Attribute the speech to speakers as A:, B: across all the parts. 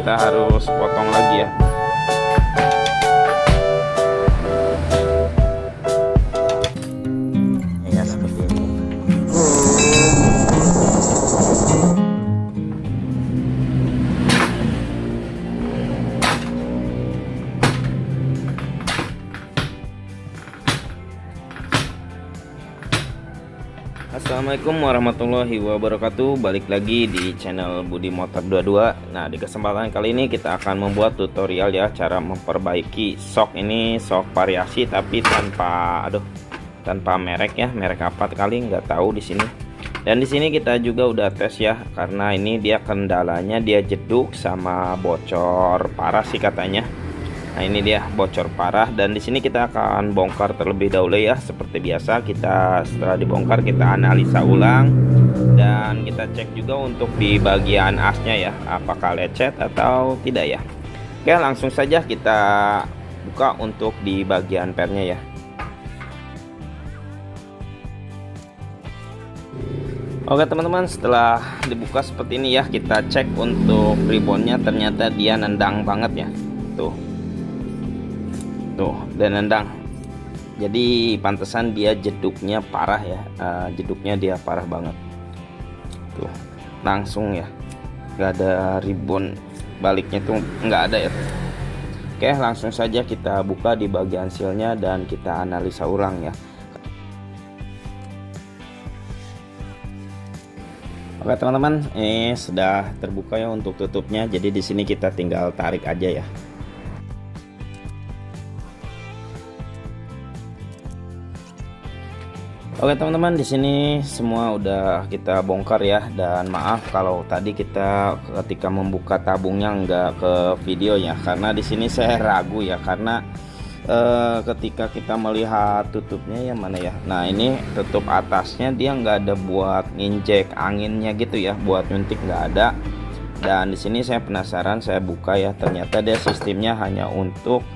A: kita harus potong lagi ya. Ya seperti ini. Assalamualaikum warahmatullahi wabarakatuh. Balik lagi di channel Budi Motor 22. Nah, di kesempatan kali ini kita akan membuat tutorial ya, cara memperbaiki sok ini, sok variasi tapi tanpa merek ya, merek apa kali nggak tahu di sini. Dan di sini kita juga udah tes ya, karena ini dia kendalanya dia jeduk sama bocor parah sih katanya. Nah, ini dia bocor parah, dan di sini kita akan bongkar terlebih dahulu ya. Seperti biasa, kita setelah dibongkar kita analisa ulang dan kita cek juga untuk di bagian asnya ya, apakah lecet atau tidak ya. Oke, langsung saja kita buka untuk di bagian pernya ya. Oke teman-teman, setelah dibuka seperti ini ya, kita cek untuk ribbonnya, ternyata dia nendang banget ya. Tuh, dan nendang. Jadi pantesan dia jeduknya parah ya, jeduknya dia parah banget. Tuh, langsung ya, nggak ada ribbon baliknya tuh, nggak ada ya. Oke, langsung saja kita buka di bagian sealnya dan kita analisa ulang ya. Oke teman-teman, ini sudah terbuka ya untuk tutupnya. Jadi di sini kita tinggal tarik aja ya. Oke teman-teman, di sini semua udah kita bongkar ya, dan maaf kalau tadi kita ketika membuka tabungnya nggak ke video ya, karena di sini saya ragu ya, karena ketika kita melihat tutupnya yang mana ya. Nah, ini tutup atasnya dia nggak ada buat nginjek anginnya gitu ya, buat nyuntik nggak ada. Dan di sini saya penasaran, saya buka ya, ternyata dia sistemnya hanya untuk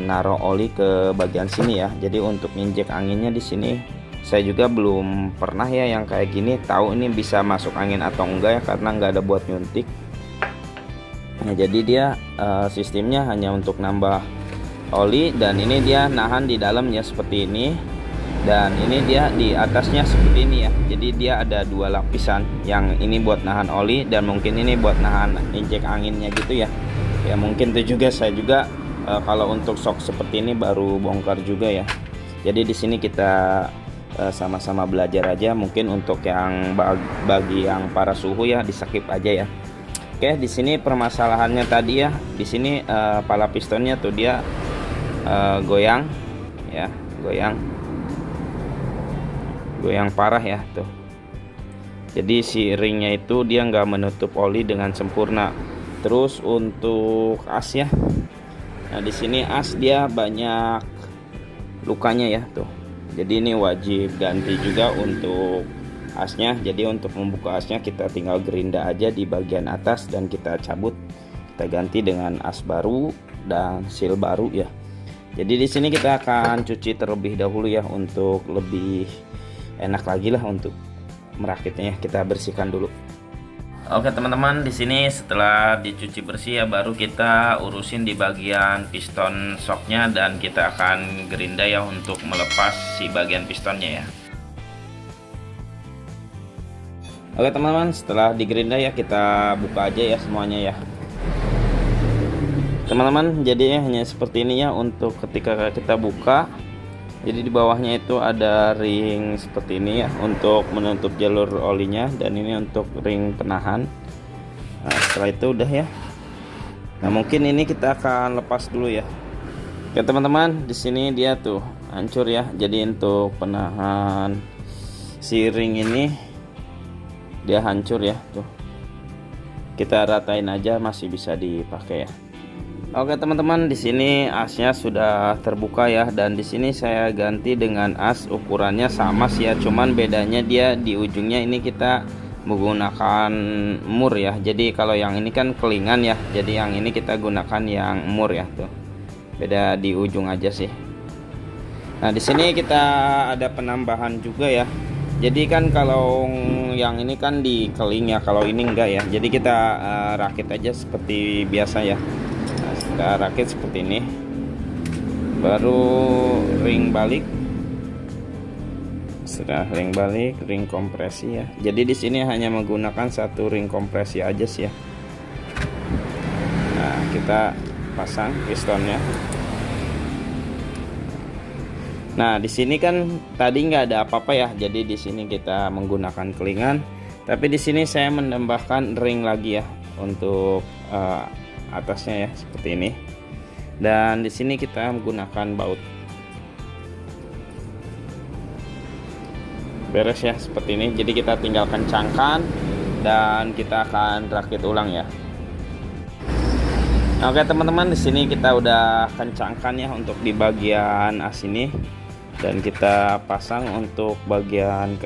A: naruh oli ke bagian sini ya. Jadi untuk nginjek anginnya di sini saya juga belum pernah ya yang kayak gini, tahu ini bisa masuk angin atau enggak ya, karena nggak ada buat nyuntik. Nah, jadi dia sistemnya hanya untuk nambah oli, dan ini dia nahan di dalamnya seperti ini, dan ini dia di atasnya seperti ini ya. Jadi dia ada dua lapisan, yang ini buat nahan oli dan mungkin ini buat nahan injek anginnya gitu ya. Ya mungkin itu juga, saya juga kalau untuk sok seperti ini baru bongkar juga ya. Jadi di sini kita sama-sama belajar aja. Mungkin untuk yang bagi yang para suhu ya, di skip aja ya. Oke, di sini permasalahannya tadi ya, di sini pala pistonnya tuh dia goyang ya, goyang parah ya tuh. Jadi si ringnya itu dia nggak menutup oli dengan sempurna. Terus untuk as ya, nah di sini as dia banyak lukanya ya tuh. Jadi ini wajib ganti juga untuk asnya. Jadi untuk membuka asnya kita tinggal gerinda aja di bagian atas dan kita cabut, kita ganti dengan as baru dan seal baru ya. Jadi di sini kita akan cuci terlebih dahulu ya, untuk lebih enak lagi lah untuk merakitnya. Kita bersihkan dulu. Oke teman-teman, di sini setelah dicuci bersih ya, baru kita urusin di bagian piston shocknya, dan kita akan gerinda ya untuk melepas si bagian pistonnya ya. Oke teman-teman, setelah digerinda ya, kita buka aja ya semuanya ya teman-teman. Jadi hanya seperti ini ya untuk ketika kita buka. Jadi di bawahnya itu ada ring seperti ini ya, untuk menutup jalur olinya, dan ini untuk ring penahan. Nah, setelah itu udah ya. Nah, mungkin ini kita akan lepas dulu ya. Oke teman-teman, di sini dia tuh hancur ya. Jadi untuk penahan si ring ini dia hancur ya tuh. Kita ratain aja, masih bisa dipakai ya. Oke teman-teman, di sini asnya sudah terbuka ya, dan di sini saya ganti dengan as ukurannya sama sih ya, cuman bedanya dia di ujungnya ini kita menggunakan mur ya. Jadi kalau yang ini kan kelingan ya, jadi yang ini kita gunakan yang mur ya tuh. Beda di ujung aja sih. Nah, di sini kita ada penambahan juga ya. Jadi kan kalau yang ini kan di keling ya, kalau ini enggak ya. Jadi kita rakit aja seperti biasa ya. Nah, kita rakit seperti ini. Baru ring balik. Setelah ring balik, ring kompresi ya. Jadi di sini hanya menggunakan satu ring kompresi aja sih ya. Nah, kita pasang pistonnya. Nah, di sini kan tadi nggak ada apa-apa ya. Jadi di sini kita menggunakan kelingan. Tapi di sini saya menambahkan ring lagi ya untuk atasnya ya seperti ini. Dan di sini kita menggunakan baut. Beres ya seperti ini. Jadi kita tinggal kencangkan dan kita akan rakit ulang ya. Oke teman-teman, di sini kita udah kencangkan ya untuk di bagian as ini. Dan kita pasang untuk bagian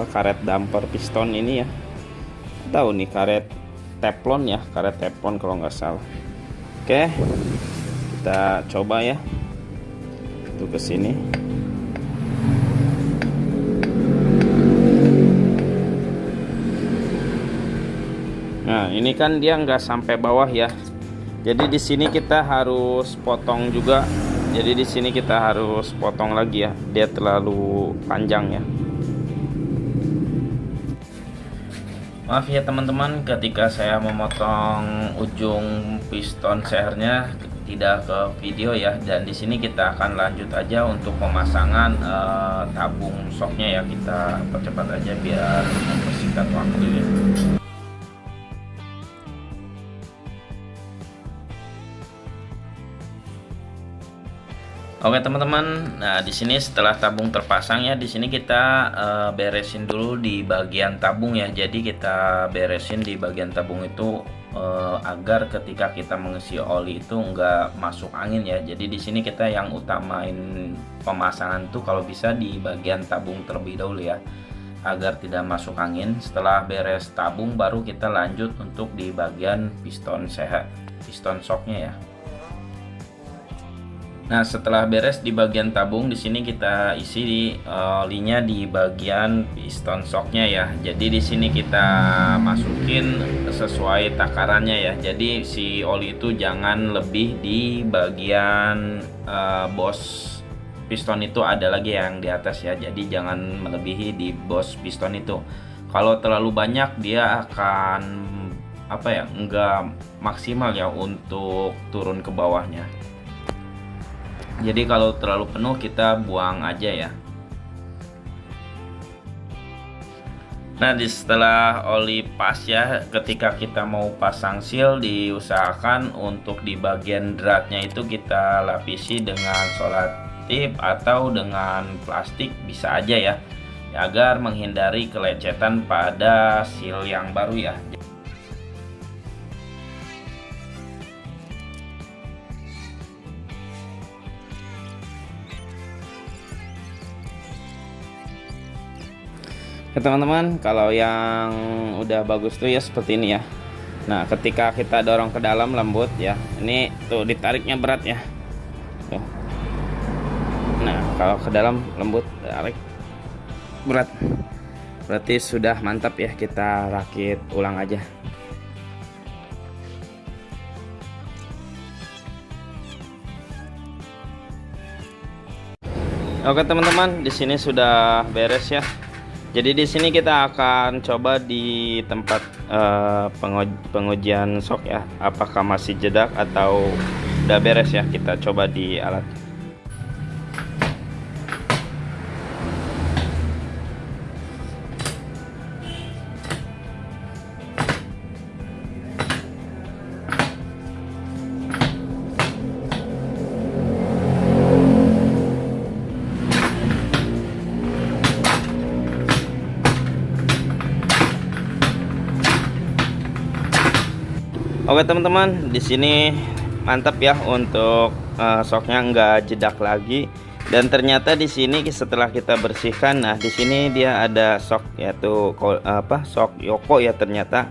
A: karet damper piston ini ya. Tahu nih karet teflon ya, karet teflon kalau nggak salah. Oke, kita coba ya untuk ke sini. Nah ini kan dia nggak sampai bawah ya. Jadi di sini kita harus potong juga. Jadi di sini kita harus potong lagi ya, dia terlalu panjang ya. Maaf ya teman-teman, ketika saya memotong ujung piston sehernya tidak ke video ya. Dan di sini kita akan lanjut aja untuk pemasangan tabung shocknya ya. Kita percepat aja biar mempersingkat waktu ya. Oke teman-teman, nah di sini setelah tabung terpasang ya, di sini kita beresin dulu di bagian tabung ya. Jadi kita beresin di bagian tabung itu agar ketika kita mengisi oli itu nggak masuk angin ya. Jadi di sini kita yang utamain pemasangan tuh kalau bisa di bagian tabung terlebih dahulu ya, agar tidak masuk angin. Setelah beres tabung baru kita lanjut untuk di bagian piston shocknya ya. Nah, setelah beres di bagian tabung, di sini kita isi olinya di bagian piston shocknya ya. Jadi di sini kita masukin sesuai takarannya ya. Jadi si oli itu jangan lebih di bagian bos piston itu, ada lagi yang di atas ya. Jadi jangan melebihi di bos piston itu. Kalau terlalu banyak dia akan enggak maksimal ya untuk turun ke bawahnya. Jadi kalau terlalu penuh kita buang aja ya. Nah, setelah oli pas ya, ketika kita mau pasang seal diusahakan untuk di bagian dratnya itu kita lapisi dengan solatip atau dengan plastik bisa aja ya, agar menghindari kelecetan pada seal yang baru ya. Teman-teman, kalau yang udah bagus tuh ya seperti ini ya. Nah, ketika kita dorong ke dalam lembut ya. Ini tuh ditariknya berat ya. Tuh. Nah, kalau ke dalam lembut, tarik berat. Berarti sudah mantap ya, kita rakit ulang aja. Oke teman-teman, di sini sudah beres ya. Jadi di sini kita akan coba di tempat pengujian shock ya, apakah masih jedak atau udah beres ya. Kita coba di alat. Oke teman-teman, di sini mantap ya untuk shocknya nggak jedak lagi. Dan ternyata di sini setelah kita bersihkan, nah di sini dia ada shock, yaitu shock Yoko ya ternyata.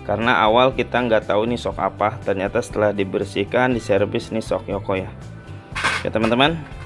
A: Karena awal kita nggak tahu nih shock apa, ternyata setelah dibersihkan, diservis nih shock Yoko ya. Oke teman-teman.